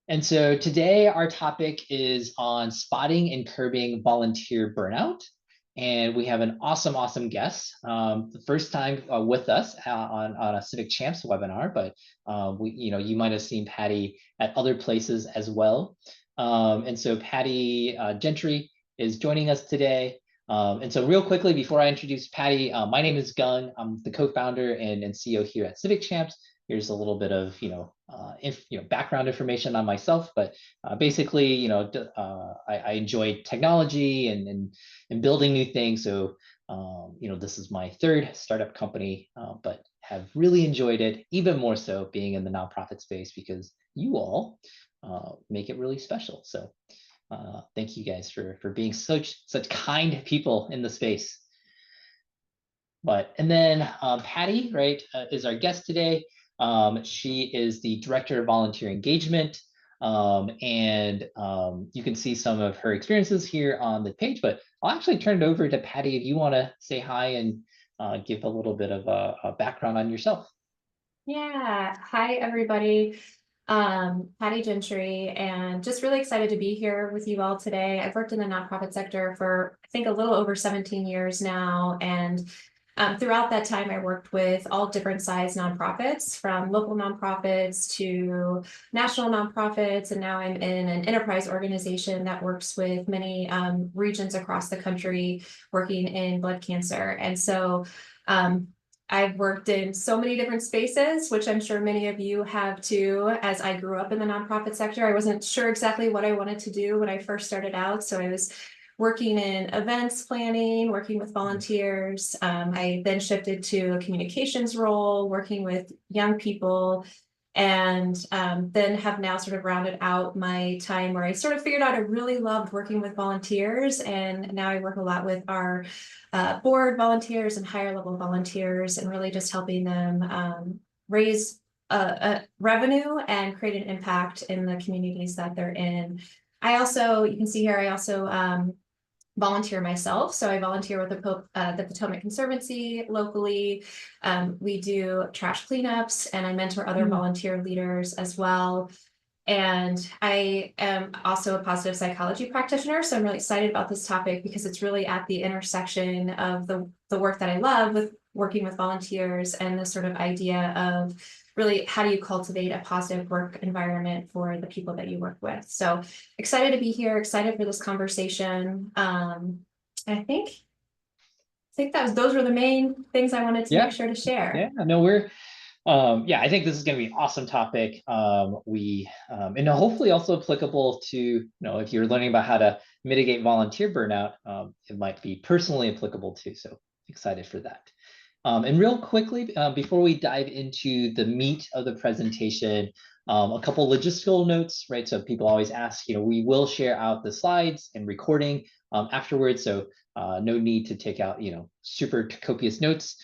And so today our topic is on spotting and curbing volunteer burnout. And we have an awesome guest. The first time with us on a Civic Champs webinar, but you might have seen Patty at other places as well. And so Patty Gentry is joining us today. And so real quickly, before I introduce Patty, my name is Gung. I'm the co-founder and CEO here at Civic Champs. Here's a little bit of background information on myself, but basically I enjoy technology and building new things. So this is my third startup company, but have really enjoyed it even more so being in the nonprofit space because you all make it really special. So thank you guys for being such kind people in the space. And then Patty, right, is our guest today. She is the Director of Volunteer Engagement, and you can see some of her experiences here on the page, but I'll actually turn it over to Patty if you want to say hi and give a little bit of a background on yourself. Yeah, hi everybody. Patty Gentry, and just really excited to be here with you all today. I've worked in the nonprofit sector for I think a little over 17 years now, and throughout that time, I worked with all different size nonprofits, from local nonprofits to national nonprofits, and now I'm in an enterprise organization that works with many regions across the country, working in blood cancer. And so I've worked in so many different spaces, which I'm sure many of you have too. As I grew up in the nonprofit sector, I wasn't sure exactly what I wanted to do when I first started out. So I was working in events planning, working with volunteers. I then shifted to a communications role, working with young people, and then have now sort of rounded out my time where I sort of figured out I really loved working with volunteers. And now I work a lot with our board volunteers and higher level volunteers, and really just helping them raise revenue and create an impact in the communities that they're in. I also, you can see here, I also volunteer myself. So I volunteer with the Potomac Conservancy locally. We do trash cleanups, and I mentor other volunteer leaders as well. And I am also a positive psychology practitioner. So I'm really excited about this topic because it's really at the intersection of the work that I love with working with volunteers and this sort of idea of really how do you cultivate a positive work environment for the people that you work with. So excited to be here, excited for this conversation. I think those were the main things I wanted to make sure to share. Yeah, no, I think this is going to be an awesome topic. And hopefully also applicable to, if you're learning about how to mitigate volunteer burnout, it might be personally applicable too. So excited for that. And real quickly, before we dive into the meat of the presentation, a couple logistical notes, right? So people always ask, we will share out the slides and recording afterwards. So no need to take out, super copious notes.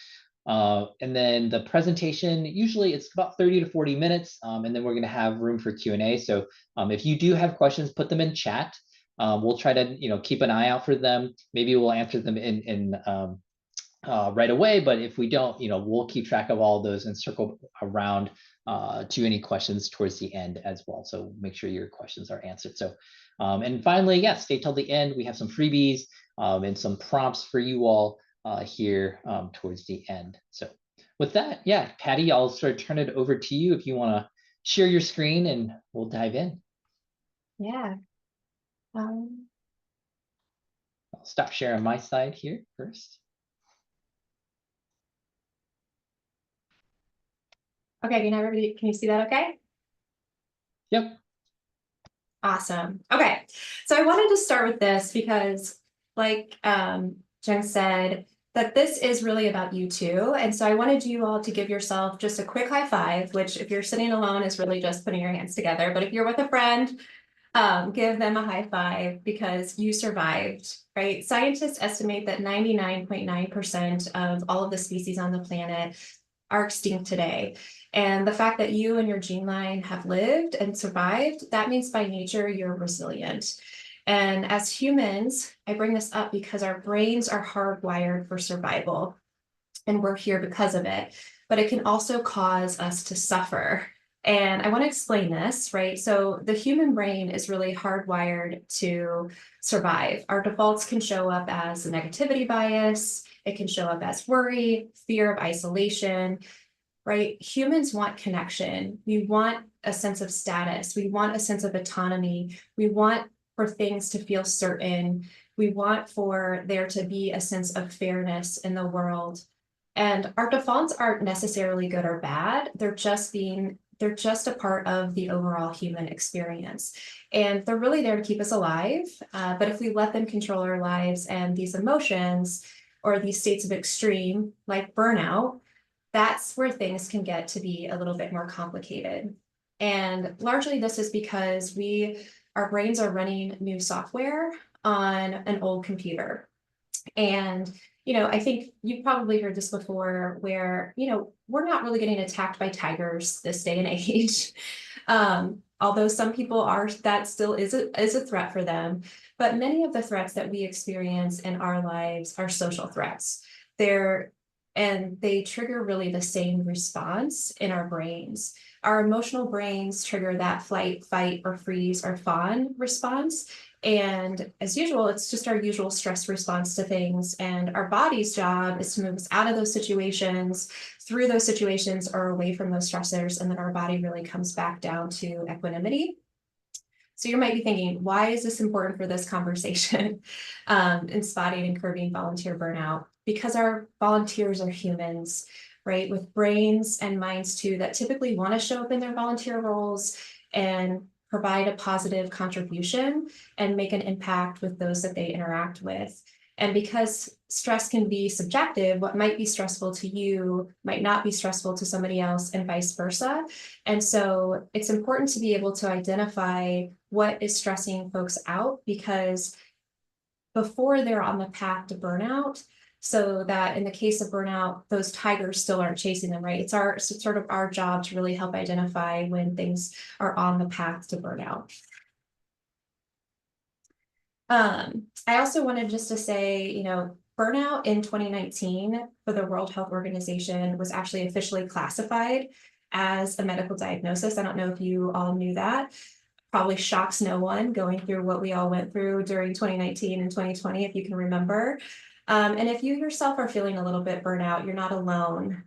And then the presentation, usually it's about 30 to 40 minutes, and then we're going to have room for Q&A. So if you do have questions, put them in chat. We'll try to, keep an eye out for them. Maybe we'll answer them in right away, but if we don't, we'll keep track of all of those and circle around to any questions towards the end as well. So make sure your questions are answered. So, and finally, stay till the end. We have some freebies and some prompts for you all here towards the end. So with that, Patty, I'll sort of turn it over to you if you want to share your screen and we'll dive in. Yeah. I'll stop sharing my side here first. Okay, can you see that okay? Yep. Awesome. Okay, so I wanted to start with this because, like Jen said, that this is really about you too. And so I wanted you all to give yourself just a quick high five, which if you're sitting alone is really just putting your hands together. But if you're with a friend, give them a high five because you survived, right? Scientists estimate that 99.9% of all of the species on the planet are extinct today. And the fact that you and your gene line have lived and survived, that means by nature, you're resilient. And as humans, I bring this up because our brains are hardwired for survival, and we're here because of it. But it can also cause us to suffer And I want to explain this, right? So the human brain is really hardwired to survive. Our defaults can show up as a negativity bias. It can show up as worry, fear of isolation, right? Humans want connection. We want a sense of status. We want a sense of autonomy. We want for things to feel certain. We want for there to be a sense of fairness in the world. And our defaults aren't necessarily good or bad. They're just a part of the overall human experience. And they're really there to keep us alive. But if we let them control our lives and these emotions or these states of extreme, like burnout, that's where things can get to be a little bit more complicated. And largely this is because our brains are running new software on an old computer. And, I think you've probably heard this before where, we're not really getting attacked by tigers this day and age. Although some people that still is a threat for them. But many of the threats that we experience in our lives are social threats. They trigger really the same response in our brains. Our emotional brains trigger that flight, fight, or freeze or fawn response. And as usual, it's just our usual stress response to things. And our body's job is to move us out of those situations, through those situations, or away from those stressors. And then our body really comes back down to equanimity. So you might be thinking, why is this important for this conversation in spotting and curbing volunteer burnout? Because our volunteers are humans, right, with brains and minds too, that typically want to show up in their volunteer roles and provide a positive contribution and make an impact with those that they interact with. And because stress can be subjective, what might be stressful to you might not be stressful to somebody else and vice versa. And so it's important to be able to identify what is stressing folks out, because before they're on the path to burnout, so that in the case of burnout, those tigers still aren't chasing them, right? It's sort of our job to really help identify when things are on the path to burnout. I also wanted just to say, burnout in 2019 for the World Health Organization was actually officially classified as a medical diagnosis. I don't know if you all knew that. Probably shocks no one going through what we all went through during 2019 and 2020, if you can remember. And if you yourself are feeling a little bit burnout, you're not alone.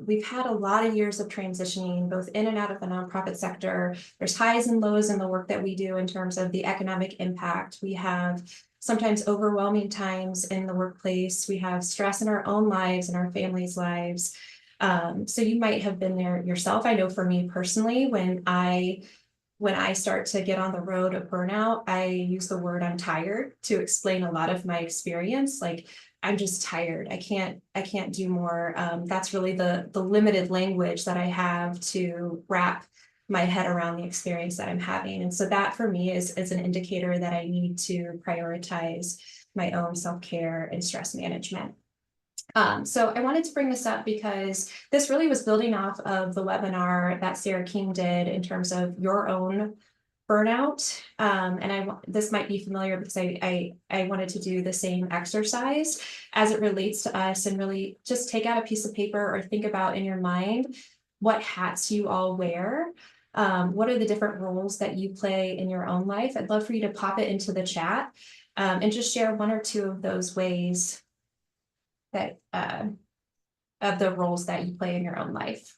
We've had a lot of years of transitioning both in and out of the nonprofit sector. There's highs and lows in the work that we do in terms of the economic impact. We have sometimes overwhelming times in the workplace. We have stress in our own lives and our families' lives. So you might have been there yourself. I know for me personally, when I start to get on the road of burnout, I use the word "I'm tired" to explain a lot of my experience. Like, I'm just tired. I can't do more. That's really the limited language that I have to wrap my head around the experience that I'm having. And so that for me is an indicator that I need to prioritize my own self-care and stress management. So I wanted to bring this up because this really was building off of the webinar that Sarah King did in terms of your own burnout. And this might be familiar because I wanted to do the same exercise as it relates to us, and really just take out a piece of paper or think about in your mind what hats you all wear. What are the different roles that you play in your own life? I'd love for you to pop it into the chat and just share one or two of those ways that of the roles that you play in your own life.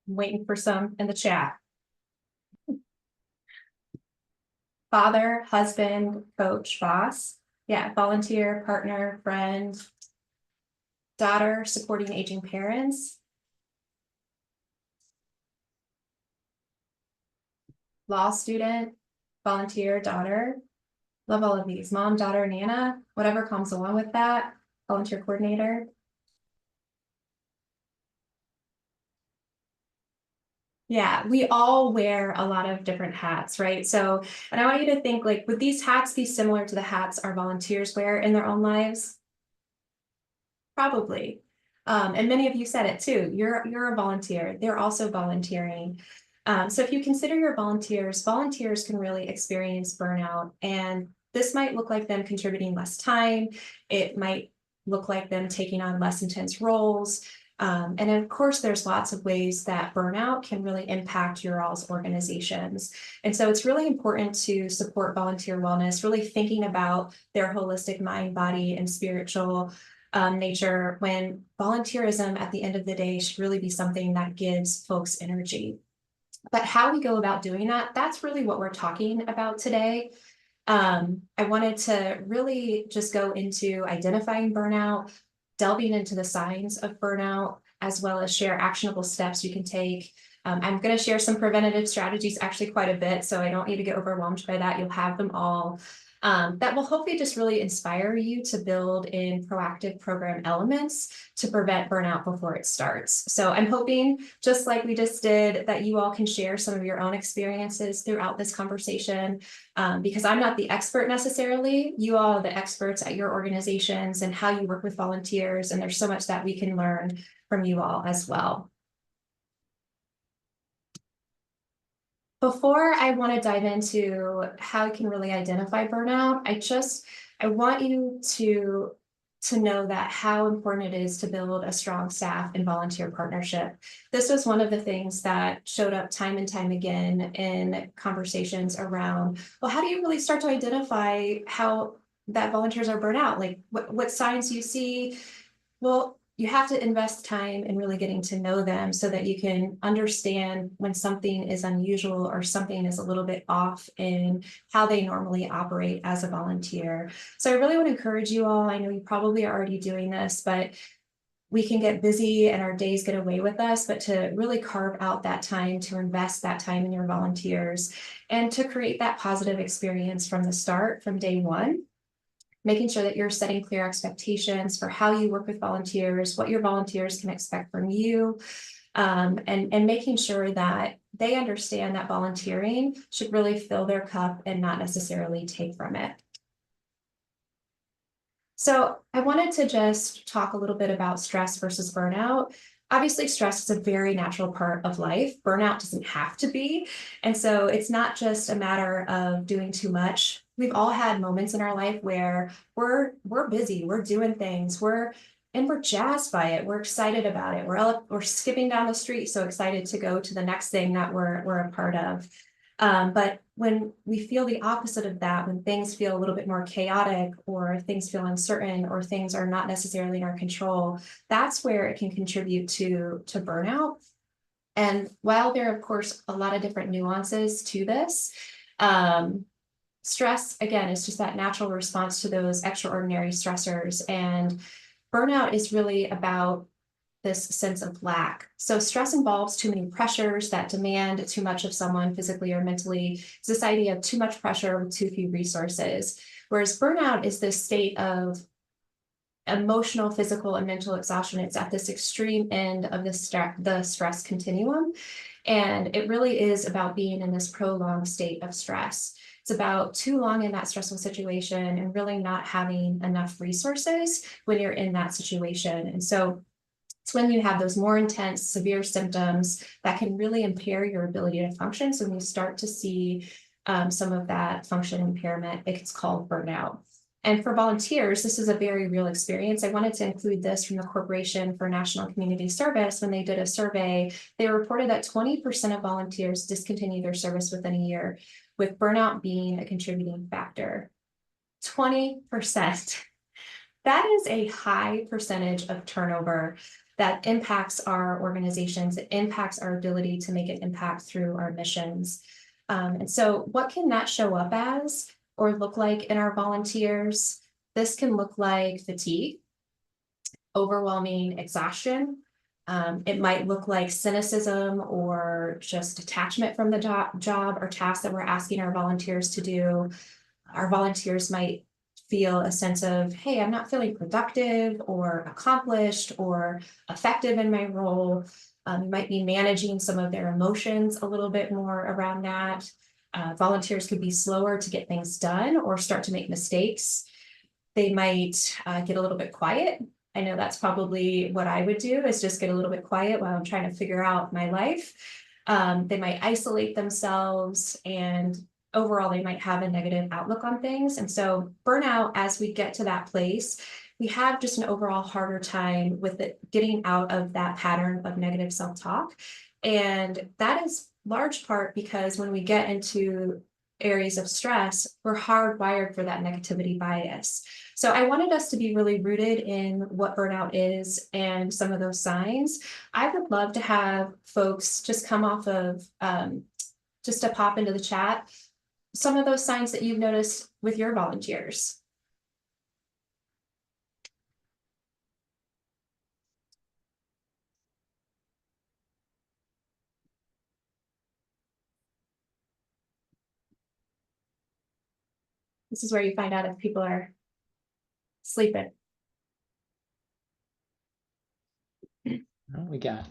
I'm waiting for some in the chat. Father, husband, coach, boss. Yeah, volunteer, partner, friend, daughter, supporting aging parents. Law student, volunteer, daughter. Love all of these. Mom, daughter, Nana, whatever comes along with that. Volunteer coordinator. Yeah, we all wear a lot of different hats, right? So, and I want you to think, like, would these hats be similar to the hats our volunteers wear in their own lives? Probably. And many of you said it too. You're a volunteer. They're also volunteering. So if you consider your volunteers can really experience burnout, and this might look like them contributing less time. It might look like them taking on less intense roles. And of course, there's lots of ways that burnout can really impact your all's organizations. And so it's really important to support volunteer wellness, really thinking about their holistic mind, body, and spiritual nature, when volunteerism at the end of the day should really be something that gives folks energy. But how we go about doing that, that's really what we're talking about today. I wanted to really just go into identifying burnout, delving into the signs of burnout, as well as share actionable steps you can take. I'm going to share some preventative strategies, actually quite a bit, so I don't need to get overwhelmed by that. You'll have them all. That will hopefully just really inspire you to build in proactive program elements to prevent burnout before it starts. So I'm hoping, just like we just did, that you all can share some of your own experiences throughout this conversation, because I'm not the expert necessarily. You all are the experts at your organizations and how you work with volunteers, and there's so much that we can learn from you all as well. Before I want to dive into how you can really identify burnout, I want you to know that how important it is to build a strong staff and volunteer partnership. This was one of the things that showed up time and time again in conversations around, well, how do you really start to identify how that volunteers are burnt out? Like what signs do you see? Well, you have to invest time in really getting to know them so that you can understand when something is unusual or something is a little bit off in how they normally operate as a volunteer. So I really want to encourage you all. I know you probably are already doing this, but we can get busy and our days get away with us, but to really carve out that time, to invest that time in your volunteers, and to create that positive experience from the start, from day one. Making sure that you're setting clear expectations for how you work with volunteers, what your volunteers can expect from you, and making sure that they understand that volunteering should really fill their cup and not necessarily take from it. So I wanted to just talk a little bit about stress versus burnout. Obviously, stress is a very natural part of life. Burnout doesn't have to be. And so it's not just a matter of doing too much. We've all had moments in our life where we're busy, we're doing things, we're jazzed by it, we're excited about it, we're skipping down the street, so excited to go to the next thing that we're a part of. But when we feel the opposite of that, when things feel a little bit more chaotic, or things feel uncertain, or things are not necessarily in our control, that's where it can contribute to burnout. And while there are, of course, a lot of different nuances to this, stress, again, is just that natural response to those extraordinary stressors. And burnout is really about this sense of lack. So stress involves too many pressures that demand too much of someone physically or mentally. It's this idea of too much pressure with too few resources. Whereas burnout is this state of emotional, physical, and mental exhaustion. It's at this extreme end of the stress continuum. And it really is about being in this prolonged state of stress. It's about too long in that stressful situation and really not having enough resources when you're in that situation. And so it's when you have those more intense, severe symptoms that can really impair your ability to function. So when you start to see some of that function impairment, it's called burnout. And for volunteers, this is a very real experience. I wanted to include this from the Corporation for National Community Service. When they did a survey, they reported that 20% of volunteers discontinued their service within a year, with burnout being a contributing factor. 20%. That is a high percentage of turnover that impacts our organizations. It impacts our ability to make an impact through our missions. And so what can that show up as or look like in our volunteers? This can look like fatigue, overwhelming exhaustion. It might look like cynicism or just detachment from the job or task that we're asking our volunteers to do. Our volunteers might feel a sense of, hey, I'm not feeling productive or accomplished or effective in my role. You might be managing some of their emotions a little bit more around that. Volunteers could be slower to get things done or start to make mistakes. They might get a little bit quiet. I know that's probably what I would do, is just get a little bit quiet while I'm trying to figure out my life. They might isolate themselves, and overall they might have a negative outlook on things. And so burnout, as we get to that place, we have just an overall harder time with it getting out of that pattern of negative self-talk. And that is large part because when we get into areas of stress, we're hardwired for that negativity bias. So I wanted us to be really rooted in what burnout is and some of those signs. I would love to have folks just come off of just to pop into the chat some of those signs that you've noticed with your volunteers. This is where you find out if people are sleeping. What we got?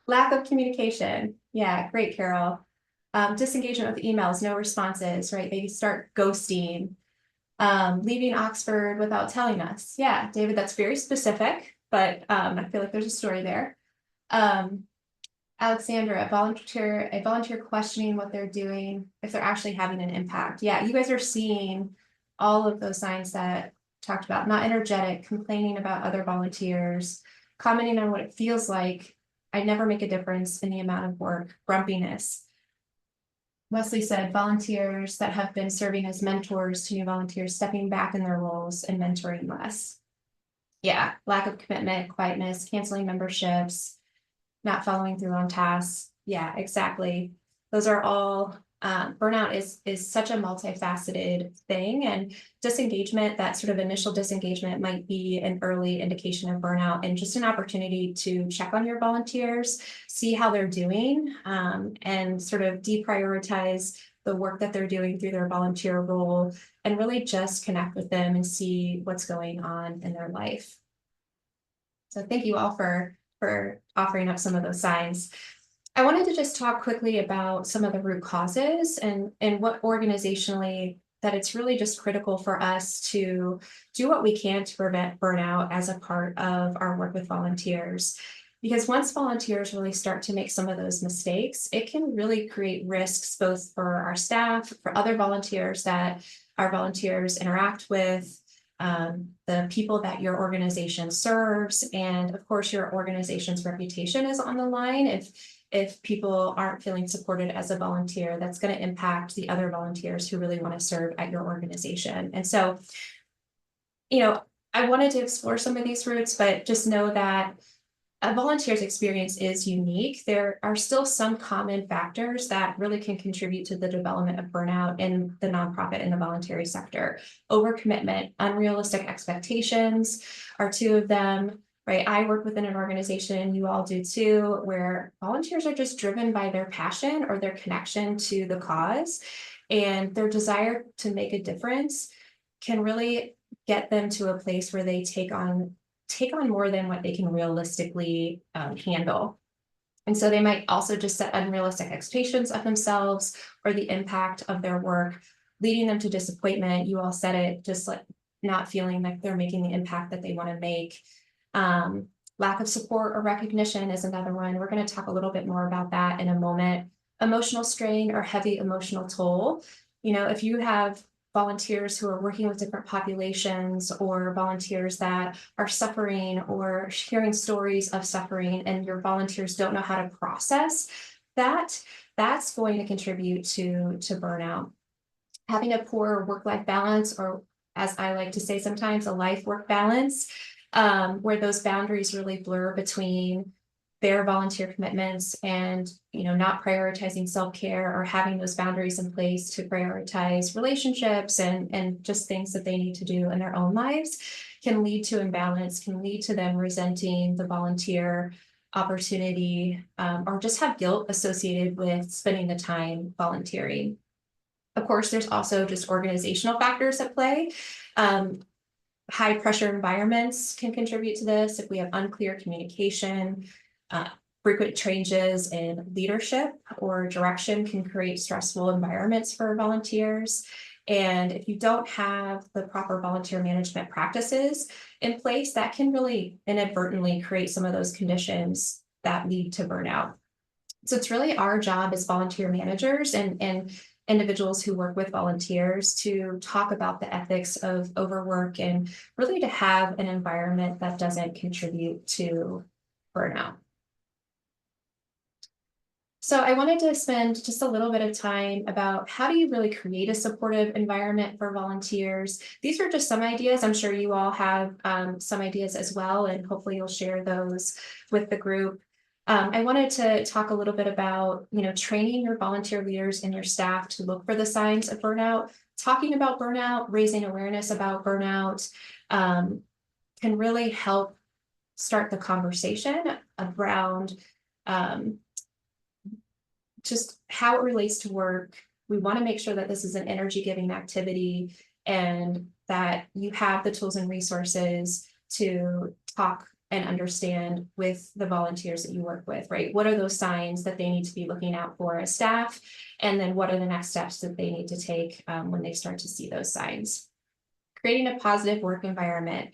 Lack of communication. Yeah, great, Carol. Disengagement with emails, no responses, right? They start ghosting. Leaving Oxford without telling us. Yeah, David, that's very specific, but I feel like there's a story there. Alexandra, a volunteer questioning what they're doing, if they're actually having an impact. Yeah, you guys are seeing all of those signs that talked about, not energetic, complaining about other volunteers, commenting on what it feels like. I never make a difference in the amount of work, grumpiness. Wesley said volunteers that have been serving as mentors to new volunteers, stepping back in their roles and mentoring less. Yeah, lack of commitment, quietness, canceling memberships, not following through on tasks. Yeah, exactly. Those are all, burnout is such a multifaceted thing, and disengagement, that sort of initial disengagement might be an early indication of burnout and just an opportunity to check on your volunteers, see how they're doing, and sort of deprioritize the work that they're doing through their volunteer role and really just connect with them and see what's going on in their life. So thank you all for offering up some of those signs. I wanted to just talk quickly about some of the root causes and what organizationally that it's really just critical for us to do what we can to prevent burnout as a part of our work with volunteers. Because once volunteers really start to make some of those mistakes, it can really create risks both for our staff, for other volunteers that our volunteers interact with, the people that your organization serves, and of course your organization's reputation is on the line. If people aren't feeling supported as a volunteer, that's going to impact the other volunteers who really want to serve at your organization. And so, I wanted to explore some of these routes, but just know that a volunteer's experience is unique. There are still some common factors that really can contribute to the development of burnout in the nonprofit and the voluntary sector. Overcommitment, unrealistic expectations are two of them, right? I work within an organization, you all do too, where volunteers are just driven by their passion or their connection to the cause, and their desire to make a difference can really get them to a place where they take on more than what they can realistically handle. And so they might also just set unrealistic expectations of themselves or the impact of their work, leading them to disappointment. You all said it, just like not feeling like they're making the impact that they want to make. Lack of support or recognition is another one. We're going to talk a little bit more about that in a moment. Emotional strain or heavy emotional toll. If you have volunteers who are working with different populations, or volunteers that are suffering or hearing stories of suffering, and your volunteers don't know how to process that, that's going to contribute to burnout. Having a poor work-life balance, or as I like to say sometimes, a life-work balance, where those boundaries really blur between their volunteer commitments and not prioritizing self-care, or having those boundaries in place to prioritize relationships and just things that they need to do in their own lives, can lead to imbalance, can lead to them resenting the volunteer opportunity, or just have guilt associated with spending the time volunteering. Of course, there's also just organizational factors at play. High pressure environments can contribute to this. If we have unclear communication, frequent changes in leadership or direction can create stressful environments for volunteers. And if you don't have the proper volunteer management practices in place, that can really inadvertently create some of those conditions that lead to burnout. So it's really our job as volunteer managers and individuals who work with volunteers to talk about the ethics of overwork and really to have an environment that doesn't contribute to burnout. So I wanted to spend just a little bit of time about how do you really create a supportive environment for volunteers. These are just some ideas. I'm sure you all have some ideas as well, and hopefully you'll share those with the group. I wanted to talk a little bit about, training your volunteer leaders and your staff to look for the signs of burnout. Talking about burnout, raising awareness about burnout can really help start the conversation around just how it relates to work. We want to make sure that this is an energy-giving activity and that you have the tools and resources to talk and understand with the volunteers that you work with, right? What are those signs that they need to be looking out for as staff? And then what are the next steps that they need to take when they start to see those signs? Creating a positive work environment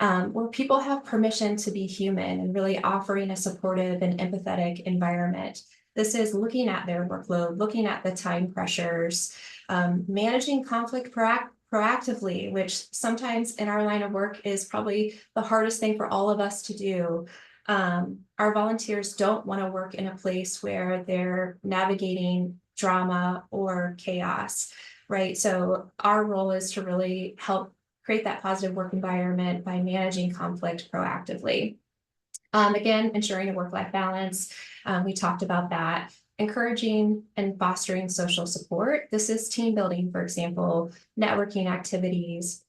where people have permission to be human and really offering a supportive and empathetic environment. This is looking at their workload, looking at the time pressures, managing conflict proactively, which sometimes in our line of work is probably the hardest thing for all of us to do. Our volunteers don't want to work in a place where they're navigating drama or chaos, right? So our role is to really help create that positive work environment by managing conflict proactively. Again, ensuring a work-life balance. We talked about that. Encouraging and fostering social support. This is team building, for example, networking activities.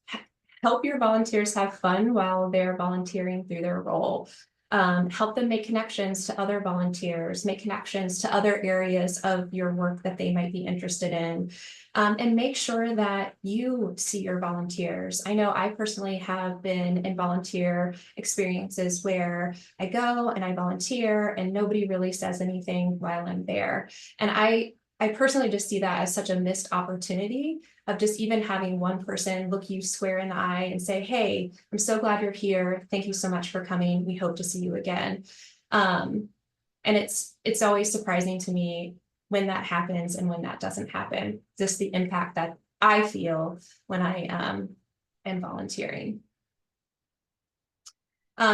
Help your volunteers have fun while they're volunteering through their role. Help them make connections to other volunteers, make connections to other areas of your work that they might be interested in, and make sure that you see your volunteers. I know I personally have been in volunteer experiences where I go and I volunteer and nobody really says anything while I'm there. And I personally just see that as such a missed opportunity of just even having one person look you square in the eye and say, hey, I'm so glad you're here. Thank you so much for coming. We hope to see you again. And it's always surprising to me when that happens and when that doesn't happen, just the impact that I feel when I am volunteering.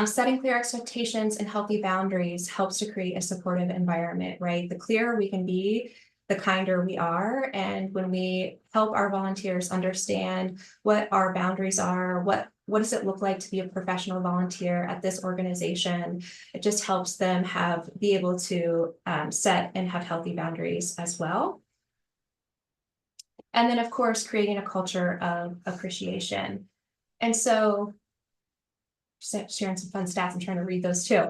Setting clear expectations and healthy boundaries helps to create a supportive environment, right? The clearer we can be, the kinder we are. And when we help our volunteers understand what our boundaries are, what does it look like to be a professional volunteer at this organization, it just helps them be able to set and have healthy boundaries as well. And then, of course, creating a culture of appreciation. And so, sharing some fun stats, I'm trying to read those too.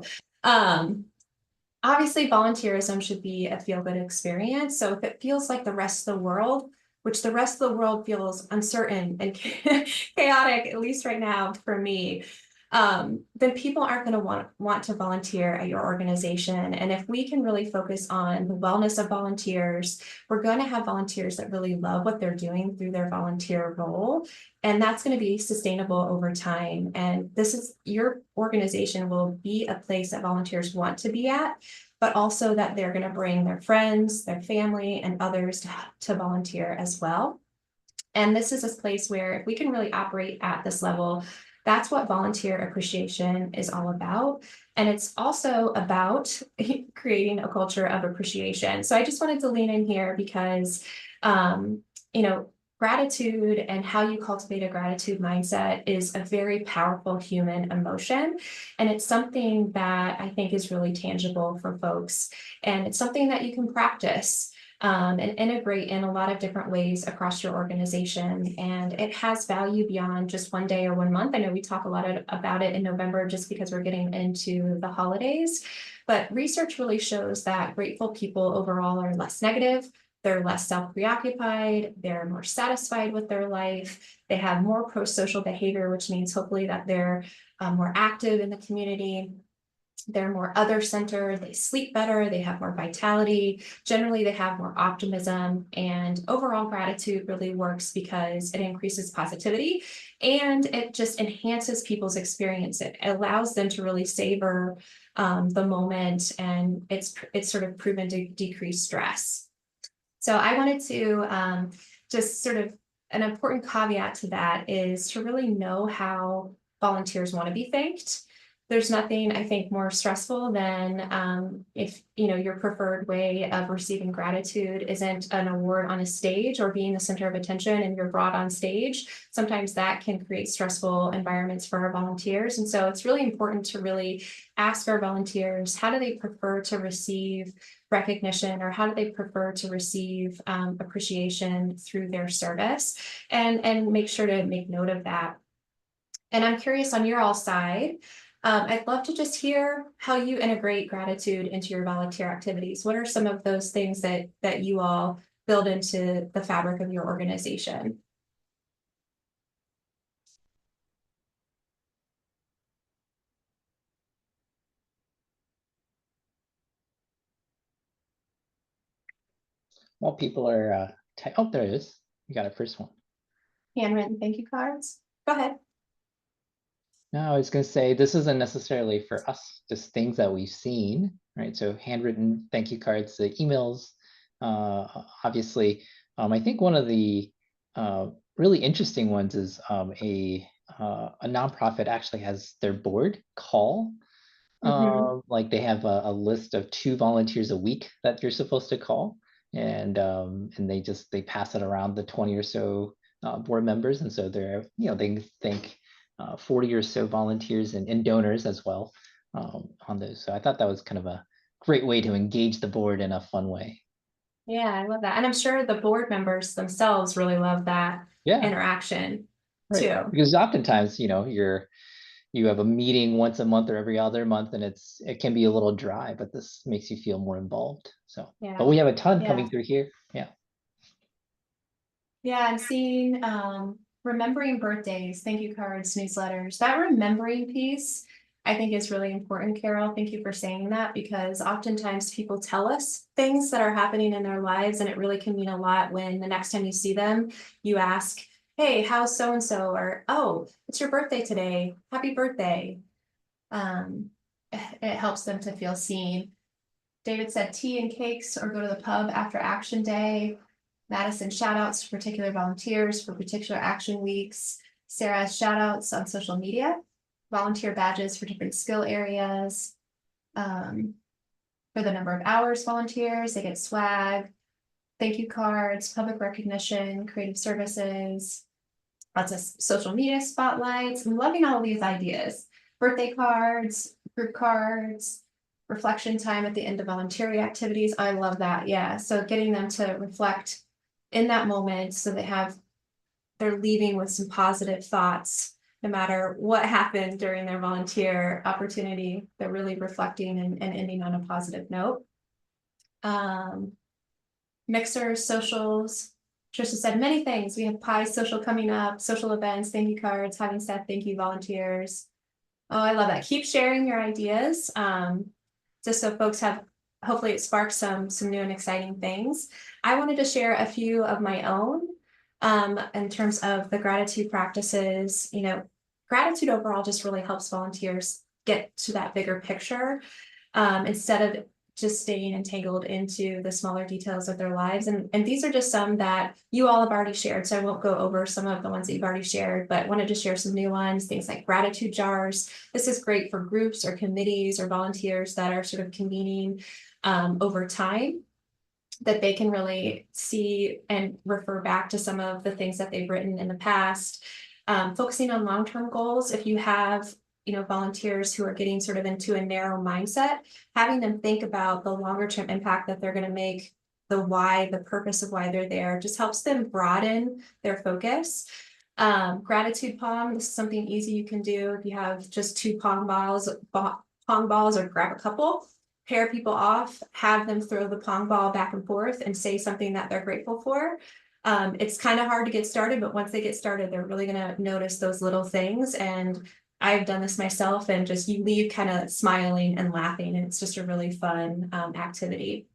Obviously, volunteerism should be a feel-good experience. So if it feels like the rest of the world, which the rest of the world feels uncertain and chaotic, at least right now for me, then people aren't going to want to volunteer at your organization. And if we can really focus on the wellness of volunteers, we're going to have volunteers that really love what they're doing through their volunteer role. And that's going to be sustainable over time. And your organization will be a place that volunteers want to be at, but also that they're going to bring their friends, their family, and others to volunteer as well. And this is a place where if we can really operate at this level, that's what volunteer appreciation is all about. And it's also about creating a culture of appreciation. So I just wanted to lean in here because, gratitude and how you cultivate a gratitude mindset is a very powerful human emotion. And it's something that I think is really tangible for folks. And it's something that you can practice and integrate in a lot of different ways across your organization. And it has value beyond just one day or 1 month. I know we talk a lot about it in November just because we're getting into the holidays, but research really shows that grateful people overall are less negative. They're less self-preoccupied, they're more satisfied with their life, they have more pro-social behavior, which means hopefully that they're more active in the community. They're more other-centered, they sleep better, they have more vitality. Generally, they have more optimism, and overall gratitude really works because it increases positivity and it just enhances people's experience. It allows them to really savor the moment, and it's sort of proven to decrease stress. So I wanted to just sort of an important caveat to that is to really know how volunteers want to be thanked. There's nothing, I think, more stressful than if your preferred way of receiving gratitude isn't an award on a stage or being the center of attention and you're brought on stage. Sometimes that can create stressful environments for our volunteers. And so it's really important to really ask our volunteers, how do they prefer to receive recognition, or how do they prefer to receive appreciation through their service, and make sure to make note of that. And I'm curious on your all side, I'd love to just hear how you integrate gratitude into your volunteer activities. What are some of those things that you all build into the fabric of your organization? While people are, oh, there it is. You got it, first one. Handwritten thank you cards. Go ahead. No, I was going to say this isn't necessarily for us, just things that we've seen, right? So handwritten thank you cards, the emails, obviously. I think one of the really interesting ones is a nonprofit actually has their board call. Mm-hmm. Like they have a list of 2 volunteers a week that you're supposed to call, and they pass it around the 20 or so board members, and so they're they thank 40 or so volunteers and donors as well on those. So I thought that was kind of a great way to engage the board in a fun way. Yeah, I love that. And I'm sure the board members themselves really love that Yeah, interaction right. too. Because oftentimes, you have a meeting once a month or every other month, and it can be a little dry, but this makes you feel more involved. So, but Yeah. we have a ton Yeah. coming through here. Yeah. Yeah, I'm seeing remembering birthdays, thank you cards, newsletters. That remembering piece, I think, is really important, Carol. Thank you for saying that, because oftentimes people tell us things that are happening in their lives, and it really can mean a lot when the next time you see them, you ask, hey, how's so and so? Or, oh, it's your birthday today. Happy birthday. It helps them to feel seen. David said tea and cakes, or go to the pub after action day. Madison, shout outs to particular volunteers for particular action weeks. Sarah, shout outs on social media. Volunteer badges for different skill areas. For the number of hours volunteers, they get swag, thank you cards, public recognition, creative services, lots of social media spotlights. I'm loving all of these ideas. Birthday cards, group cards, reflection time at the end of voluntary activities. I love that. Yeah. So getting them to reflect in that moment, so they're leaving with some positive thoughts, no matter what happened during their volunteer opportunity. They're really reflecting and ending on a positive note. Mixers, socials. Trisha said many things. We have Pi social coming up, social events, thank you cards, having said thank you volunteers. Oh, I love that. Keep sharing your ideas. Just so folks have, hopefully it sparks some new and exciting things. I wanted to share a few of my own in terms of the gratitude practices. Gratitude overall just really helps volunteers get to that bigger picture instead of just staying entangled into the smaller details of their lives. And these are just some that you all have already shared, so I won't go over some of the ones that you've already shared, but wanted to share some new ones, things like gratitude jars. This is great for groups or committees or volunteers that are sort of convening over time, that they can really see and refer back to some of the things that they've written in the past. Focusing on long-term goals. If you have volunteers who are getting sort of into a narrow mindset, having them think about the longer term impact that they're going to make, the why, the purpose of why they're there, just helps them broaden their focus. Gratitude pong. This is something easy you can do if you have just 2 pong balls, or grab a couple, pair people off, have them throw the pong ball back and forth and say something that they're grateful for. It's kind of hard to get started, but once they get started, they're really going to notice those little things, and I've done this myself, and just you leave kind of smiling and laughing, and it's just a really fun activity.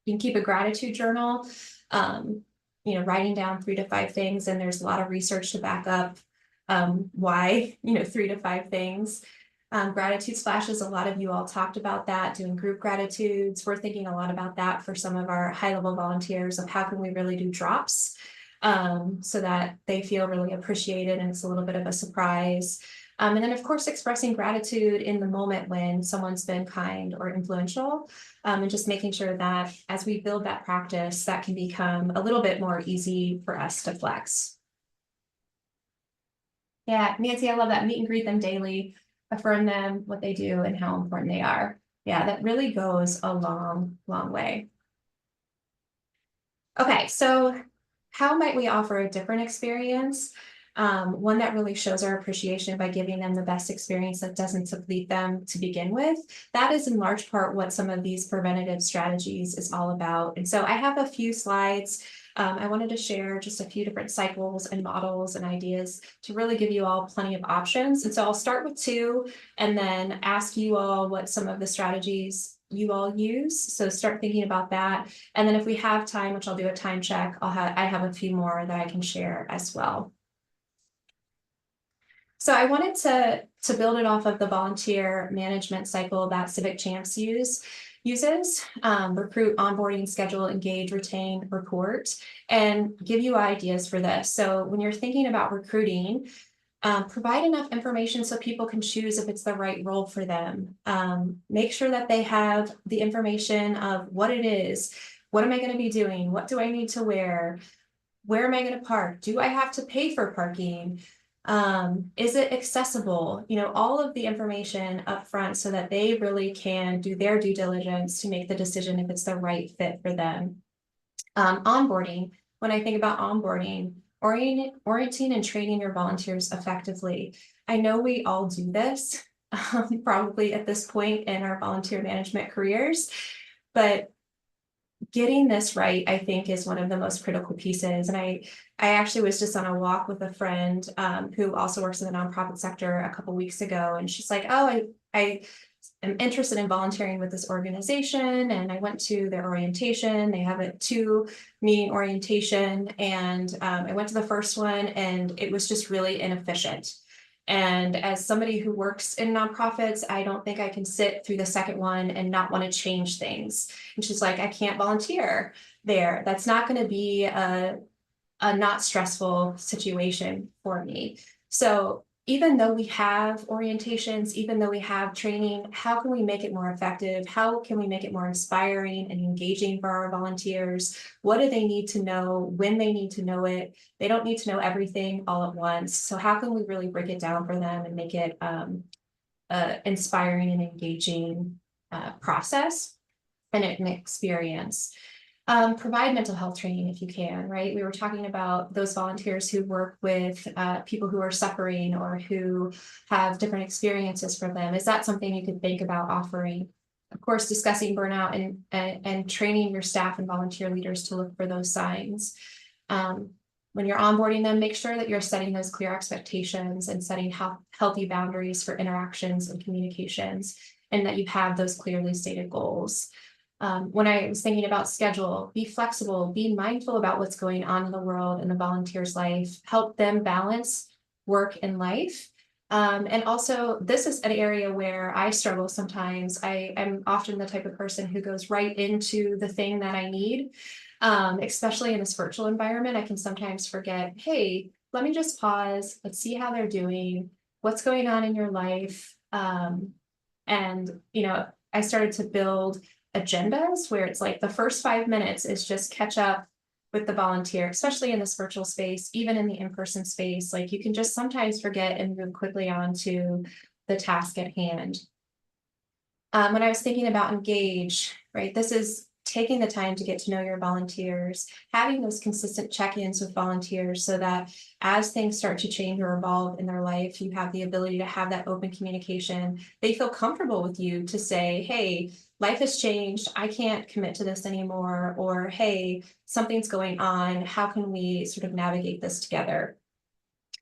You can keep a gratitude journal, writing down 3 to 5 things, and there's a lot of research to back up why, 3 to 5 things. Gratitude splashes, a lot of you all talked about that, doing group gratitudes. We're thinking a lot about that for some of our high-level volunteers, of how can we really do drops so that they feel really appreciated and it's a little bit of a surprise. And then, of course, expressing gratitude in the moment when someone's been kind or influential, and just making sure that as we build that practice, that can become a little bit more easy for us to flex. Yeah, Nancy, I love that. Meet and greet them daily, affirm them, what they do, and how important they are. Yeah, that really goes a long, long way. Okay, so how might we offer a different experience? One that really shows our appreciation by giving them the best experience that doesn't deplete them to begin with. That is in large part what some of these preventative strategies is all about. And so I have a few slides. I wanted to share just a few different cycles and models and ideas to really give you all plenty of options. And so I'll start with 2 and then ask you all what some of the strategies you all use. So start thinking about that. And then if we have time, which I'll do a time check, I have a few more that I can share as well. So I wanted to build it off of the volunteer management cycle that Civic Champs uses, recruit, onboarding, schedule, engage, retain, report, and give you ideas for this. So when you're thinking about recruiting, provide enough information so people can choose if it's the right role for them. Make sure that they have the information of what it is. What am I going to be doing? What do I need to wear? Where am I going to park? Do I have to pay for parking? Is it accessible? All of the information up front so that they really can do their due diligence to make the decision if it's the right fit for them. Onboarding, when I think about onboarding, orienting and training your volunteers effectively. I know we all do this, probably at this point in our volunteer management careers, but getting this right, I think, is one of the most critical pieces. And I actually was just on a walk with a friend who also works in the nonprofit sector a couple weeks ago, and she's like, "Oh, I am interested in volunteering with this organization, and I went to their orientation. They have a 2-meeting orientation, and I went to the first one, and it was just really inefficient. And as somebody who works in nonprofits, I don't think I can sit through the second one and not want to change things." And she's like, "I can't volunteer there. That's not going to be a not stressful situation for me." So even though we have orientations, even though we have training, how can we make it more effective? How can we make it more inspiring and engaging for our volunteers? What do they need to know when they need to know it? They don't need to know everything all at once. So how can we really break it down for them and make it inspiring and engaging process and an experience? Provide mental health training if you can, right? We were talking about those volunteers who work with people who are suffering or who have different experiences for them. Is that something you could think about offering? Of course, discussing burnout and training your staff and volunteer leaders to look for those signs. When you're onboarding them, make sure that you're setting those clear expectations and setting healthy boundaries for interactions and communications, and that you have those clearly stated goals. When I was thinking about schedule, be flexible, be mindful about what's going on in the world and the volunteer's life, help them balance work and life. And also, this is an area where I struggle sometimes. I am often the type of person who goes right into the thing that I need, especially in this virtual environment. I can sometimes forget, hey, let me just pause. Let's see how they're doing. What's going on in your life? I started to build agendas where it's like the first 5 minutes is just catch up with the volunteer, especially in this virtual space, even in the in-person space. Like, you can just sometimes forget and move quickly on to the task at hand. When I was thinking about engage, right, this is taking the time to get to know your volunteers, having those consistent check-ins with volunteers so that as things start to change or evolve in their life, you have the ability to have that open communication. They feel comfortable with you to say, hey, life has changed. I can't commit to this anymore. Or, hey, something's going on. How can we sort of navigate this together?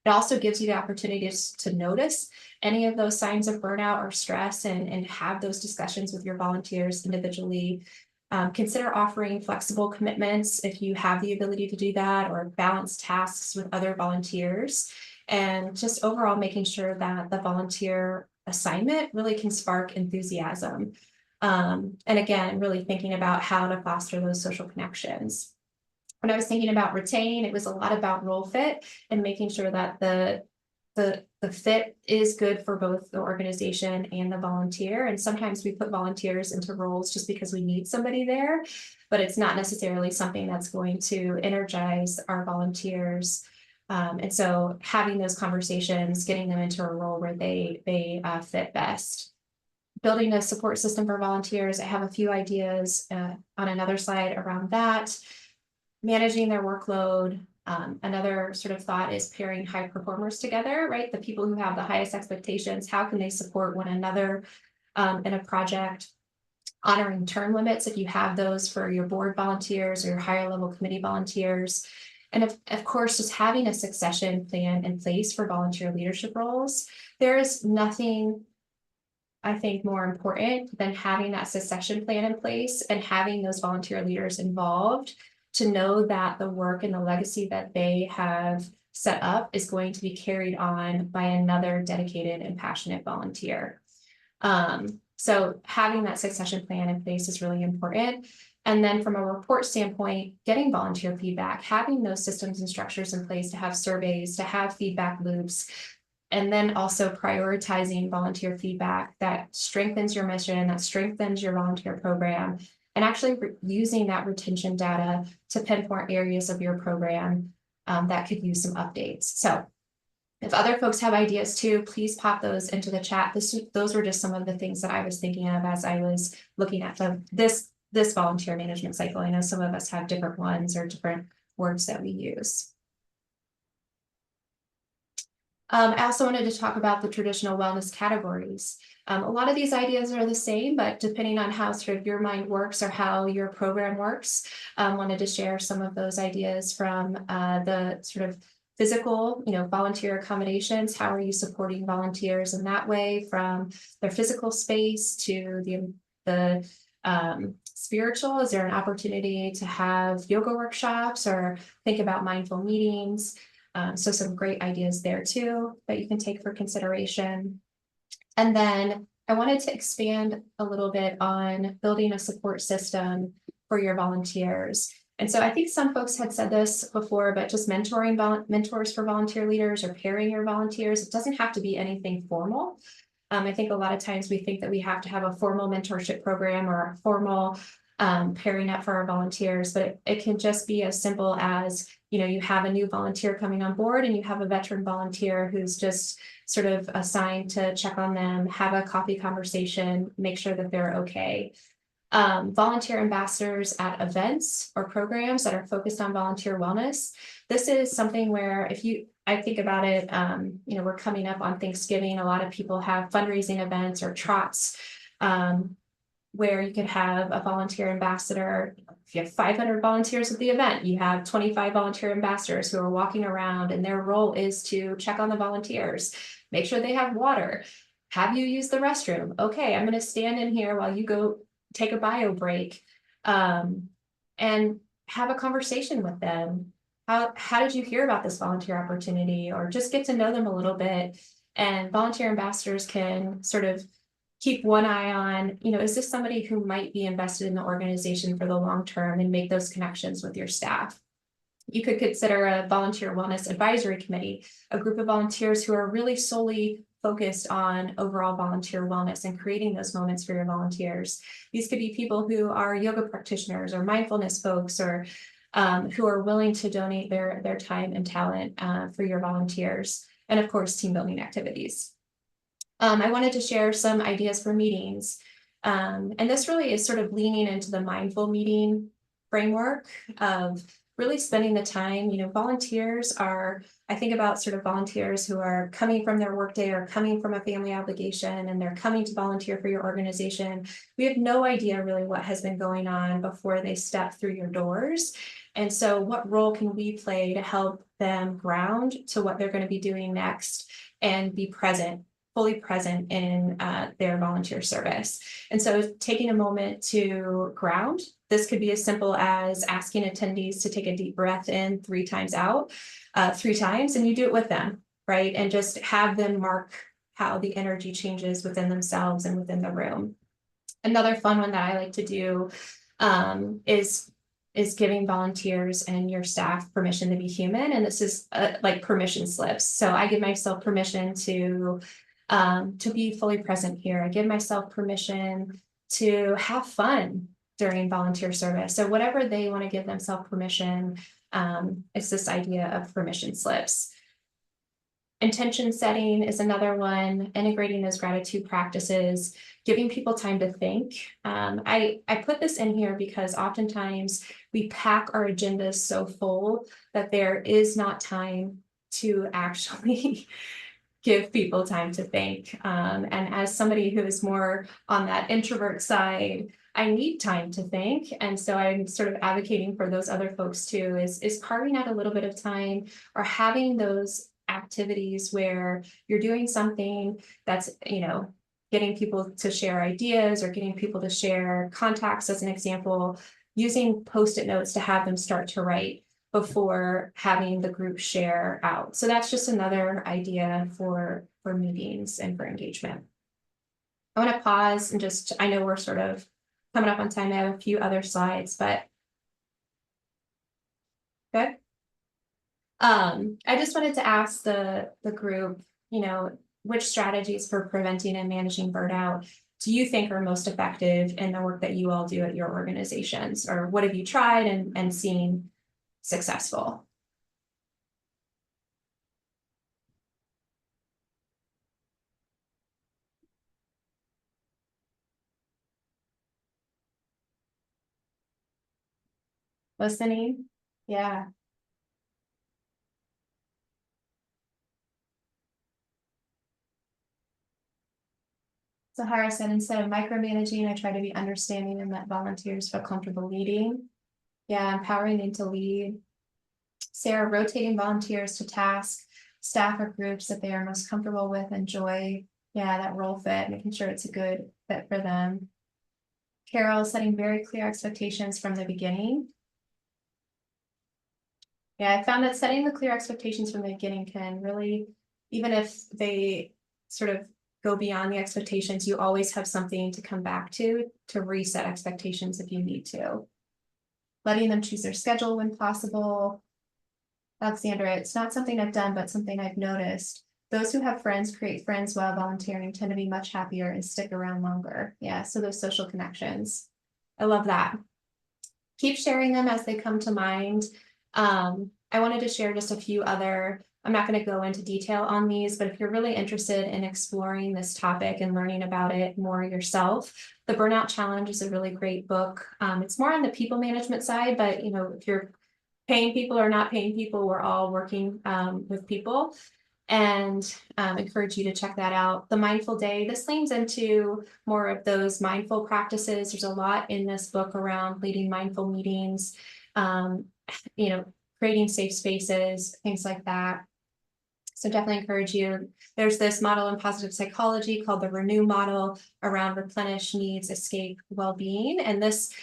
It also gives you the opportunity to notice any of those signs of burnout or stress and have those discussions with your volunteers individually. Consider offering flexible commitments if you have the ability to do that, or balance tasks with other volunteers, and just overall making sure that the volunteer assignment really can spark enthusiasm. And again, really thinking about how to foster those social connections. When I was thinking about retain, it was a lot about role fit and making sure that the fit is good for both the organization and the volunteer. And sometimes we put volunteers into roles just because we need somebody there, but it's not necessarily something that's going to energize our volunteers. And so having those conversations, getting them into a role where they fit best. Building a support system for volunteers. I have a few ideas on another slide around that. Managing their workload. Another sort of thought is pairing high performers together, right? The people who have the highest expectations, how can they support one another in a project? Honoring term limits, if you have those for your board volunteers or your higher level committee volunteers. And of course, just having a succession plan in place for volunteer leadership roles. There is nothing, I think, more important than having that succession plan in place and having those volunteer leaders involved to know that the work and the legacy that they have set up is going to be carried on by another dedicated and passionate volunteer. So having that succession plan in place is really important. And then from a report standpoint, getting volunteer feedback, having those systems and structures in place to have surveys, to have feedback loops, and then also prioritizing volunteer feedback that strengthens your mission, that strengthens your volunteer program, and actually using that retention data to pinpoint areas of your program that could use some updates. So if other folks have ideas too, please pop those into the chat. Those were just some of the things that I was thinking of as I was looking at this volunteer management cycle. I know some of us have different ones or different words that we use. I also wanted to talk about the traditional wellness categories. A lot of these ideas are the same, but depending on how sort of your mind works or how your program works, wanted to share some of those ideas from the sort of physical, volunteer accommodations. How are you supporting volunteers in that way, from their physical space to the spiritual? Is there an opportunity to have yoga workshops or think about mindful meetings? So some great ideas there too that you can take for consideration. And then I wanted to expand a little bit on building a support system for your volunteers. And so I think some folks had said this before, but just mentoring mentors for volunteer leaders or pairing your volunteers, it doesn't have to be anything formal. I think a lot of times we think that we have to have a formal mentorship program or a formal pairing up for our volunteers, but it can just be as simple as, you have a new volunteer coming on board and you have a veteran volunteer who's just sort of assigned to check on them, have a coffee conversation, make sure that they're okay. Volunteer ambassadors at events or programs that are focused on volunteer wellness. This is something where I think about it, we're coming up on Thanksgiving. A lot of people have fundraising events or trots where you could have a volunteer ambassador. If you have 500 volunteers at the event, you have 25 volunteer ambassadors who are walking around, and their role is to check on the volunteers, make sure they have water. Have you used the restroom? Okay, I'm going to stand in here while you go take a bio break, and have a conversation with them. How did you hear about this volunteer opportunity? Or just get to know them a little bit. And volunteer ambassadors can sort of keep one eye on, is this somebody who might be invested in the organization for the long term, and make those connections with your staff. You could consider a volunteer wellness advisory committee, a group of volunteers who are really solely focused on overall volunteer wellness and creating those moments for your volunteers. These could be people who are yoga practitioners or mindfulness folks, or who are willing to donate their time and talent for your volunteers. And of course, team building activities. I wanted to share some ideas for meetings. And this really is sort of leaning into the mindful meeting framework of really spending the time. Volunteers are, I think about sort of volunteers who are coming from their workday or coming from a family obligation, and they're coming to volunteer for your organization. We have no idea really what has been going on before they step through your doors. And so what role can we play to help them ground to what they're going to be doing next and be present, fully present in their volunteer service? And so taking a moment to ground, this could be as simple as asking attendees to take a deep breath in 3 times out, 3 times, and you do it with them, right? And just have them mark how the energy changes within themselves and within the room. Another fun one that I like to do is giving volunteers and your staff permission to be human. And this is like permission slips. So I give myself permission to be fully present here. I give myself permission to have fun during volunteer service. So whatever they want to give themselves permission, it's this idea of permission slips. Intention setting is another one, integrating those gratitude practices, giving people time to think. I put this in here because oftentimes we pack our agendas so full that there is not time to actually give people time to think. And as somebody who is more on that introvert side, I need time to think. And so I'm sort of advocating for those other folks too, is carving out a little bit of time or having those activities where you're doing something that's, getting people to share ideas or getting people to share contacts, as an example, using Post-it notes to have them start to write before having the group share out. So that's just another idea for meetings and for engagement. I want to pause and just, I know we're sort of coming up on time. I have a few other slides, but good. I just wanted to ask the group, which strategies for preventing and managing burnout do you think are most effective in the work that you all do at your organizations? Or what have you tried and seen successful? Listening? Yeah. So Hara said, instead of micromanaging, I try to be understanding and let volunteers feel comfortable leading. Yeah, empowering them to lead. Sarah, rotating volunteers to task, staff or groups that they are most comfortable with, enjoy. Yeah, that role fit, making sure it's a good fit for them. Carol, setting very clear expectations from the beginning. Yeah, I found that setting the clear expectations from the beginning can really, even if they sort of go beyond the expectations, you always have something to come back to reset expectations if you need to. Letting them choose their schedule when possible. Alexandra, it's not something I've done, but something I've noticed. Those who have friends create friends while volunteering tend to be much happier and stick around longer. Yeah, so those social connections. I love that. Keep sharing them as they come to mind. I wanted to share just a few other, I'm not going to go into detail on these, but if you're really interested in exploring this topic and learning about it more yourself, the Burnout Challenge is a really great book. It's more on the people management side, but if you're paying people or not paying people, we're all working with people, and encourage you to check that out. The Mindful Day, this leans into more of those mindful practices. There's a lot in this book around leading mindful meetings, creating safe spaces, things like that. So definitely encourage you. There's this model in positive psychology called the Renew model around replenish, needs, escape, well-being. And this,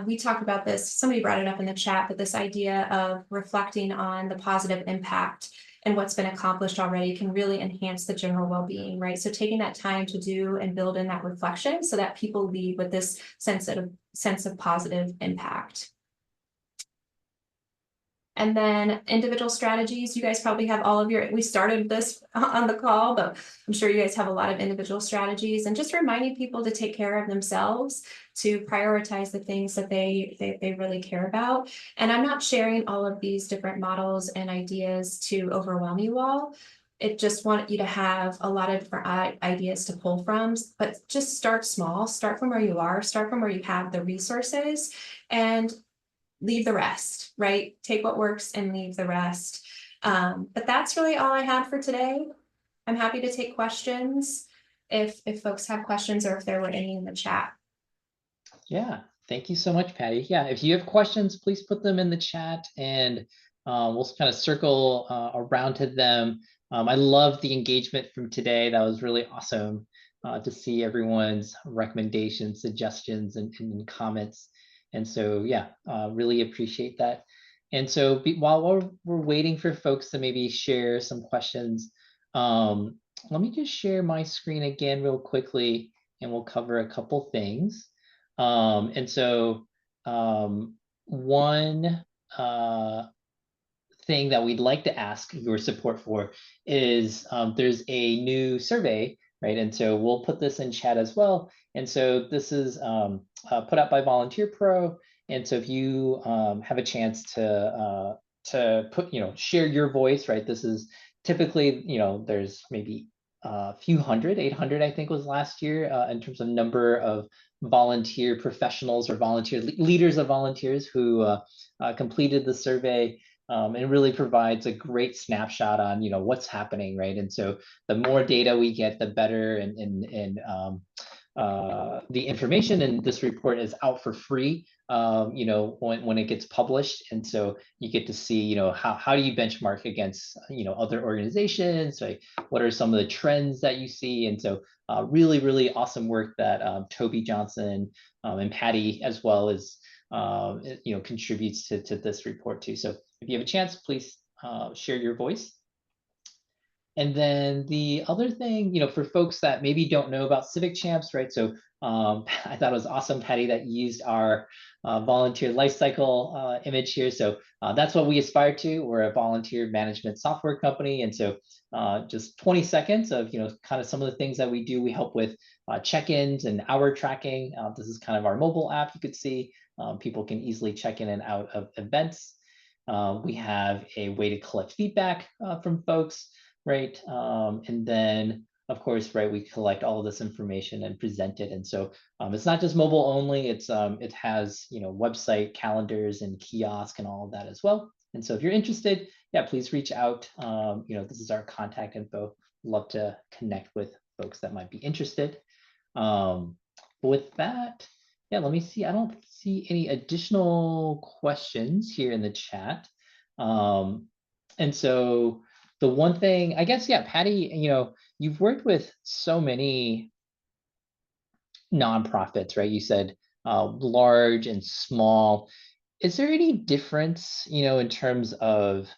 we talked about this, somebody brought it up in the chat, but this idea of reflecting on the positive impact and what's been accomplished already can really enhance the general well-being, right? So taking that time to do and build in that reflection so that people leave with this sense of positive impact. And then individual strategies, you guys probably have all of we started this on the call, but I'm sure you guys have a lot of individual strategies, and just reminding people to take care of themselves, to prioritize the things that they really care about. And I'm not sharing all of these different models and ideas to overwhelm you all. It just want you to have a lot of different ideas to pull from, but just start small, start from where you are, start from where you have the resources, and leave the rest, right? Take what works and leave the rest. But that's really all I had for today. I'm happy to take questions if folks have questions or if there were any in the chat. Yeah, Thank you so much, Patty. Yeah, if you have questions, please put them in the chat and we'll kind of circle around to them. I love the engagement from today. That was really awesome to see everyone's recommendations, suggestions, and comments. And so, yeah, really appreciate that. And so while we're waiting for folks to maybe share some questions, let me just share my screen again real quickly and we'll cover a couple things. And so one thing that we'd like to ask your support for is there's a new survey, right? And so we'll put this in chat as well. And so this is put out by Volunteer Pro. And so if you have a chance to put, share your voice, right? This is typically, there's maybe a few hundred, 800, I think was last year in terms of number of volunteer professionals or volunteer leaders of volunteers who completed the survey. It really provides a great snapshot on what's happening, right? And so the more data we get, the better. And the information in this report is out for free, when it gets published. And so you get to see, how do you benchmark against, other organizations, like what are some of the trends that you see? And so really, really awesome work that Toby Johnson and Patty as well as, contributes to this report too. So if you have a chance, please share your voice. And then the other thing, for folks that maybe don't know about Civic Champs, right? So I thought it was awesome, Patty, that you used our volunteer lifecycle image here. So that's what we aspire to. We're a volunteer management software company. And so just 20 seconds of, kind of some of the things that we do. We help with check-ins and hour tracking. This is kind of our mobile app. You could see people can easily check in and out of events. We have a way to collect feedback from folks. Right. And then, of course, right, we collect all of this information and present it. And so it's not just mobile only, it has, website calendars and kiosk and all of that as well. And so if you're interested, yeah, please reach out. This is our contact info. Love to connect with folks that might be interested. With that, yeah, let me see. I don't see any additional questions here in the chat. And so the one thing, I guess, yeah, Patty, you've worked with so many nonprofits, right? You said large and small. Is there any difference, in terms of,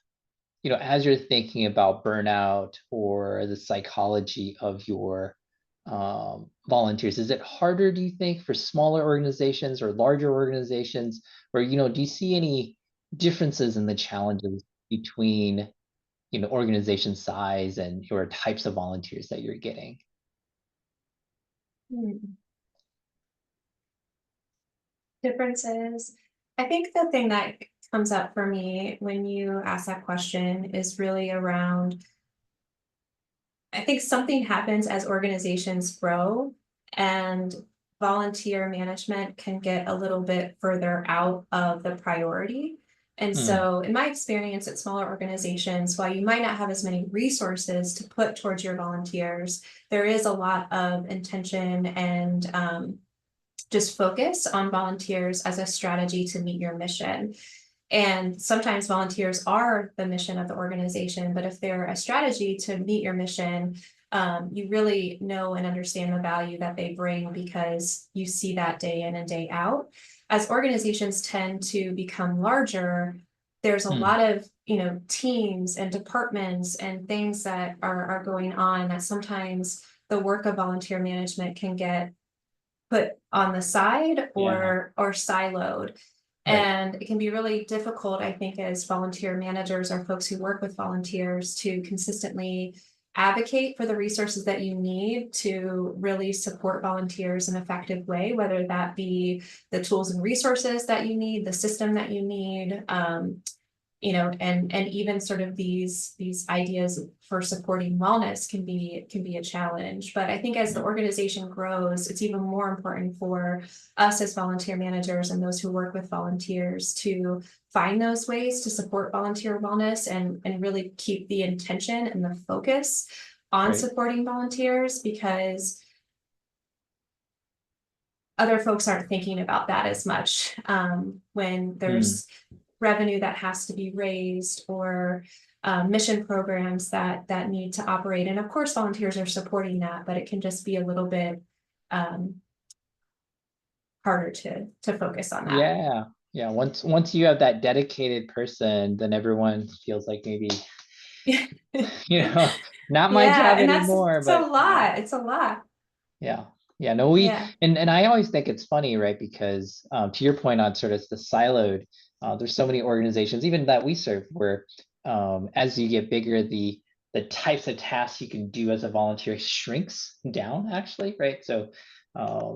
as you're thinking about burnout or the psychology of your volunteers, is it harder, do you think, for smaller organizations or larger organizations? Or, do you see any differences in the challenges between organization size and or types of volunteers that you're getting? Differences. I think the thing that comes up for me when you ask that question is really around, I think something happens as organizations grow and volunteer management can get a little bit further out of the priority. And so in my experience at smaller organizations, while you might not have as many resources to put towards your volunteers, there is a lot of intention and just focus on volunteers as a strategy to meet your mission. And sometimes volunteers are the mission of the organization, but if they're a strategy to meet your mission, you really know and understand the value that they bring because you see that day in and day out. As organizations tend to become larger, there's a lot of teams and departments and things that are going on that sometimes the work of volunteer management can get put on the side or siloed. Right. And it can be really difficult, I think, as volunteer managers or folks who work with volunteers to consistently advocate for the resources that you need to really support volunteers in an effective way, whether that be the tools and resources that you need, the system that you need, and even sort of these ideas for supporting wellness can be a challenge. But I think as the organization grows, it's even more important for us as volunteer managers and those who work with volunteers to find those ways to support volunteer wellness and really keep the intention and the focus on supporting volunteers, because other folks aren't thinking about that as much when there's revenue that has to be raised or mission programs that need to operate. And of course, volunteers are supporting that, but it can just be a little bit harder to focus on that. Yeah. Yeah. Once you have that dedicated person, then everyone feels like maybe, you know, not my Yeah, job and anymore, it's a but lot. It's a lot. yeah. Yeah, no, we Yeah. and I always think it's funny, right? Because to your point on sort of the siloed, there's so many organizations, even that we serve, where as you get bigger, the types of tasks you can do as a volunteer shrinks down, actually, right? So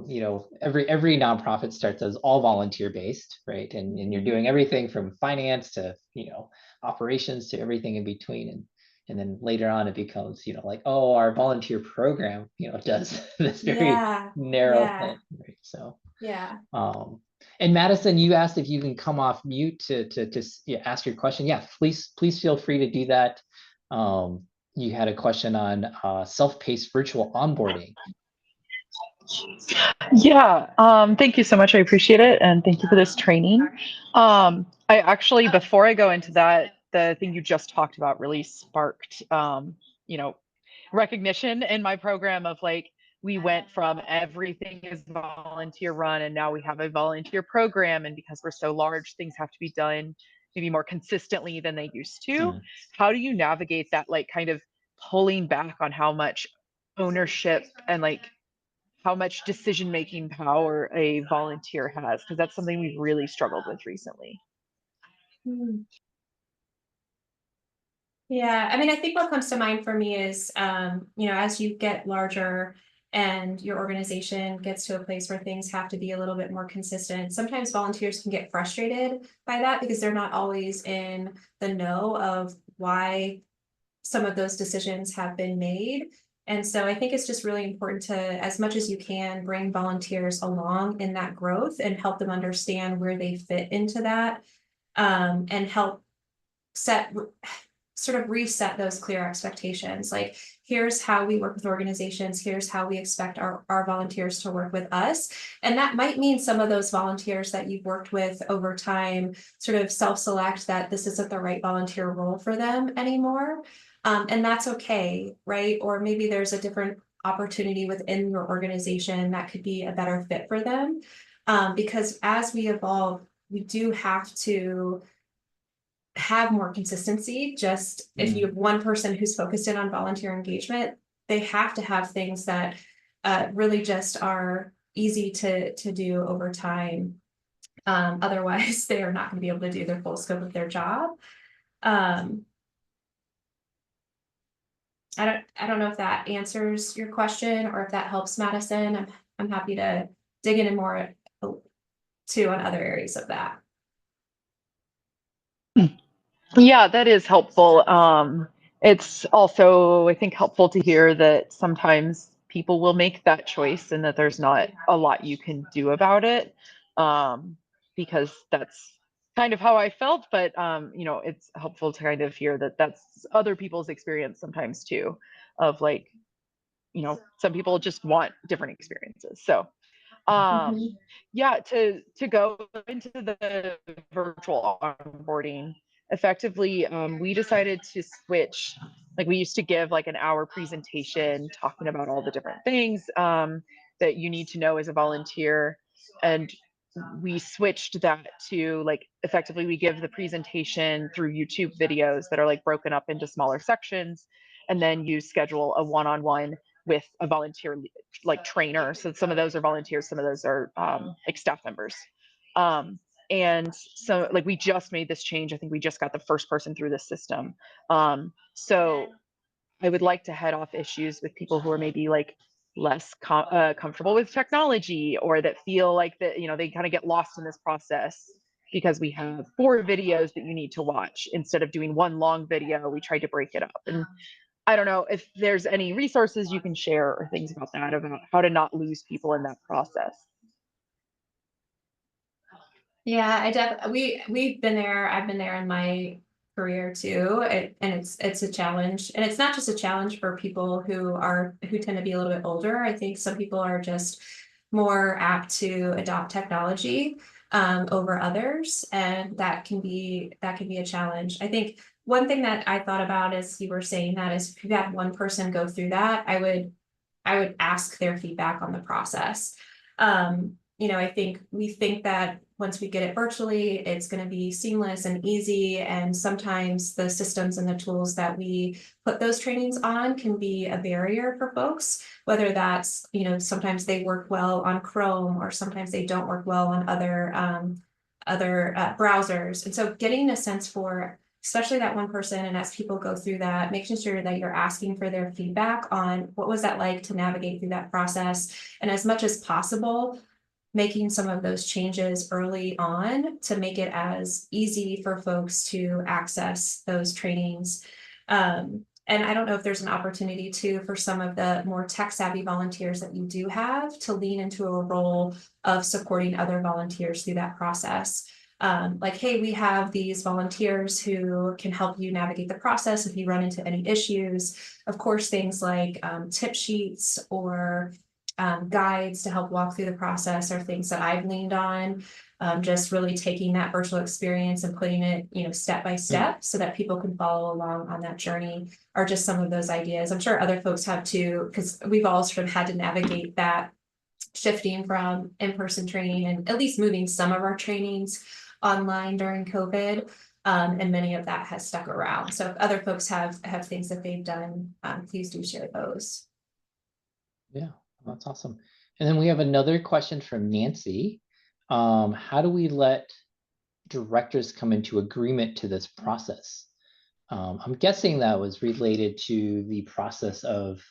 you know, every nonprofit starts as all volunteer based, right? And you're doing everything from finance to, you know, operations to everything in between. And then later on it becomes, you know, like, oh, our volunteer program, you know, does this very Yeah. narrow Yeah. thing, right? So Yeah. um and Madison, you asked if you can come off mute to yeah, ask your question. Yeah, please feel free to do that. You had a question on self-paced virtual onboarding. Yeah, thank you so much. I appreciate it. And thank you for this training. I actually, before I go into that, the thing you just talked about really sparked, you know, recognition in my program of like, we went from everything is volunteer run and now we have a volunteer program. And because we're so large, things have to be done maybe more consistently than they used to. Mm. How do you navigate that, like kind of pulling back on how much ownership and like how much decision making power a volunteer has, because that's something we've really struggled with recently. Mhm. Yeah, I mean, I think what comes to mind for me is, you know, as you get larger and your organization gets to a place where things have to be a little bit more consistent, sometimes volunteers can get frustrated by that because they're not always in the know of why some of those decisions have been made. And so I think it's just really important to, as much as you can, bring volunteers along in that growth and help them understand where they fit into that, and help set sort of reset those clear expectations. Like, here's how we work with organizations, here's how we expect our volunteers to work with us. And that might mean some of those volunteers that you've worked with over time sort of self-select that this isn't the right volunteer role for them anymore. And that's okay, right? Or maybe there's a different opportunity within your organization that could be a better fit for them. Because as we evolve, we do have to have more consistency. Just if you Mm. have one person who's focused in on volunteer engagement, they have to have things that really just are easy to do over time. Otherwise, they are not going to be able to do their full scope of their job. Um, I don't know if that answers your question or if that helps, Madison. I'm happy to dig in more too on other areas of that. Yeah, that is helpful. It's also, I think, helpful to hear that sometimes people will make that choice and that there's not a lot you can do about it. Because that's kind of how I felt, but you know, it's helpful to kind of hear that that's other people's experience sometimes too, of like, you know, some people just want different experiences. So Mhm. yeah, to go into the virtual onboarding effectively, we decided to switch. Like we used to give like an hour presentation talking about all the different things that you need to know as a volunteer, and we switched that to like effectively we give the presentation through YouTube videos that are like broken up into smaller sections, and then you schedule a one-on-one with a volunteer like trainer. So some of those are volunteers, some of those are like staff members. And so like we just made this change. I think we just got the first person through this system. So I would like to head off issues with people who are maybe like less comfortable with technology, or that feel like that, you know, they kind of get lost in this process because we have 4 videos that you need to watch instead of doing one long video. We tried to break it up. And I don't know if there's any resources you can share or things about that, about how to not lose people in that process. Yeah, we've been there. I've been there in my career too. And it's a challenge. And it's not just a challenge for people who tend to be a little bit older. I think some people are just more apt to adopt technology over others, and that can be a challenge. I think one thing that I thought about as you were saying that is, if you had one person go through that, I would ask their feedback on the process. I think we think that once we get it virtually, it's going to be seamless and easy. And sometimes the systems and the tools that we put those trainings on can be a barrier for folks, whether that's, sometimes they work well on Chrome, or sometimes they don't work well on other browsers. And so getting a sense for, especially that one person, and as people go through that, making sure that you're asking for their feedback on what was that like to navigate through that process, and as much as possible, making some of those changes early on to make it as easy for folks to access those trainings. And I don't know if there's an opportunity too for some of the more tech savvy volunteers that you do have to lean into a role of supporting other volunteers through that process. Like, hey, we have these volunteers who can help you navigate the process if you run into any issues. Of course, things like tip sheets or guides to help walk through the process are things that I've leaned on. Just really taking that virtual experience and putting it, step by step so that people can follow along on that journey are just some of those ideas. I'm sure other folks have too, because we've all sort of had to navigate that shifting from in-person training and at least moving some of our trainings online during COVID. And many of that has stuck around. So if other folks have things that they've done, please do share those. Yeah, that's awesome. And then we have another question from Nancy. How do we let directors come into agreement to this process? I'm guessing that was related to the process of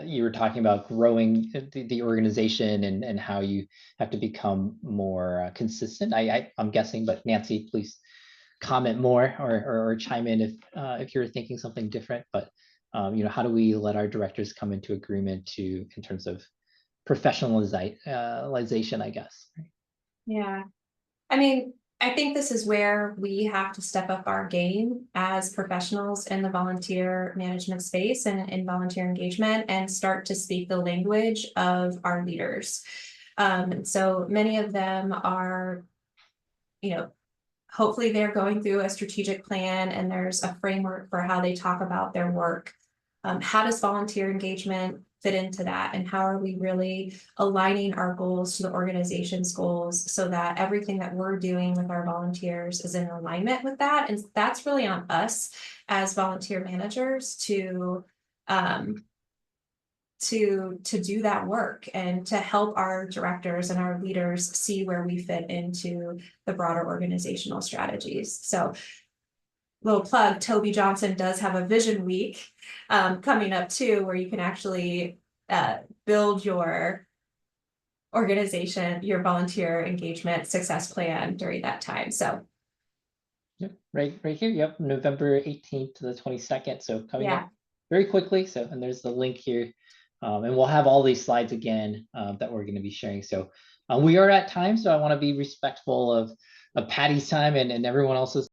you were talking about growing the organization and how you have to become more consistent. I'm guessing, but Nancy, please comment more or chime in if you're thinking something different. But how do we let our directors come into agreement in terms of professionalization, I guess. Yeah. I mean, I think this is where we have to step up our game as professionals in the volunteer management space and in volunteer engagement, and start to speak the language of our leaders. So many of them are, hopefully they're going through a strategic plan and there's a framework for how they talk about their work. How does volunteer engagement fit into that? And how are we really aligning our goals to the organization's goals so that everything that we're doing with our volunteers is in alignment with that? And that's really on us as volunteer managers to do that work and to help our directors and our leaders see where we fit into the broader organizational strategies. So, little plug, Toby Johnson does have a vision week coming up too, where you can actually build your organization, your volunteer engagement success plan during that time. So yep, right here. Yep, November 18th to the 22nd. So coming up very quickly. So, and there's the link here. And we'll have all these slides again that we're going to be sharing. So we are at time, so I want to be respectful of Patty's time and everyone else's